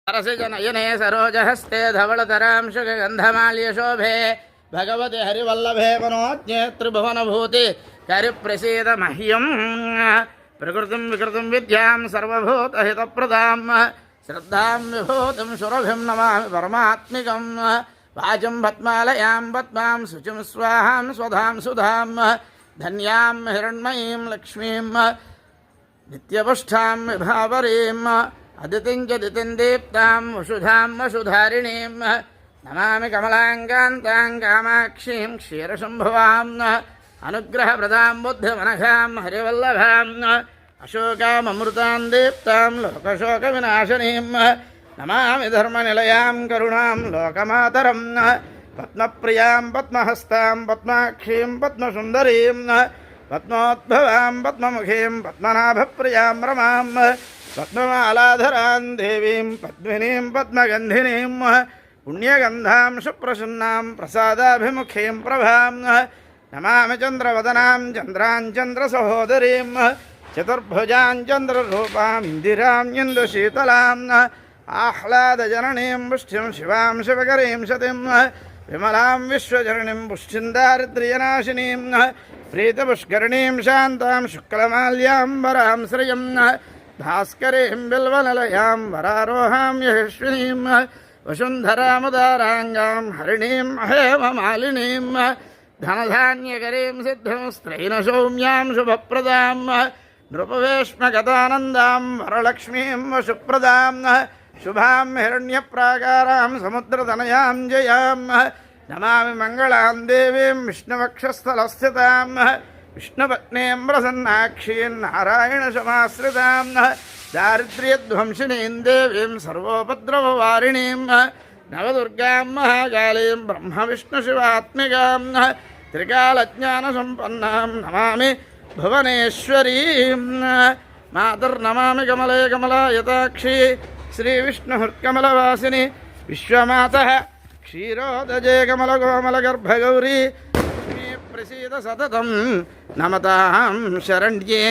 सरसिजनयने सरोजहस्ते धवलतरां शुकगन्धमाल्यशोभे भगवति हरिवल्लभे मनोज्ञे त्रिभुवनभूति करिप्रसीद मह्यं प्रकृतिं विकृतिं विद्यां सर्वभूतहितप्रदां श्रद्धां विभूतिं सुरभिं नमामि परमात्मिकं वाचं पद्मालयां पद्मां शुचिं स्वाहां स्वधां सुधां धन्यां हिरण्मयीं लक्ष्मीं नित्यपुष्टां विभावरीम् अदितिं च दितिं दीप्तां वसुधां वसुधारिणीं नमामि कमलाङ्कान्तां कामाक्षीं क्षीरशम्भुवां अनुग्रहप्रदां बुद्धिमनघां हरिवल्लभां अशोकाममृतां दीप्तां लोकशोकविनाशिनीं नमामि धर्मनिलयां करुणां लोकमातरं पद्मप्रियां पद्महस्तां पद्माक्षीं पद्मसुन्दरीं पद्मोद्भवां पद्ममुखीं पद्मनाभप्रियां रमां पद्ममालाधरां देवीं पद्मिनीं पद्मगन्धिनीं पुण्यगन्धां सुप्रसन्नां प्रसादाभिमुखीं प्रभां नमामि चन्द्रवदनां चन्द्रां चन्द्रसहोदरीं चतुर्भुजां चन्द्ररूपां इन्दिरां इन्दुशीतलां आह्लादजननीं पुष्टिं शिवां शिवकरीं सतीं विमलां विश्वजननीं पुष्टिं दारिद्र्यनाशिनीं प्रीतपुष्करिणीं शान्तां शुक्लमाल्याम्बरां श्रियं भास्करीं बिल्वनिलयां वरारोहां यशस्विनीं वसुन्धरामुदाराङ्गां हरिणीं हेममालिनीं धनधान्यकरीं सिद्धिं स्त्रैणसौम्यां शुभप्रदां नृपवेश्मगतानन्दां वरलक्ष्मीं वसुप्रदां शुभां हिरण्यप्राकारां समुद्रतनयां जयां नमामि मङ्गलां देवीं विष्णुवक्षस्थलस्थितां विष्णुपत्नीं प्रसन्नाक्षीं नारायणसमाश्रितां दारिद्र्यध्वंसिनीं देवीं सर्वोपद्रववारिणीं नवदुर्गां महाकालीं ब्रह्मविष्णुशिवात्मिकां त्रिकालज्ञानसम्पन्नां नमामि भुवनेश्वरीं मातर्नमामि कमले कमलायताक्षी श्रीविष्णुहृत्कमलवासिनि विश्वमातः क्षीरोदजे कमलकोमलगर्भगौरी प्रसीद सततं नमतां शरण्ये।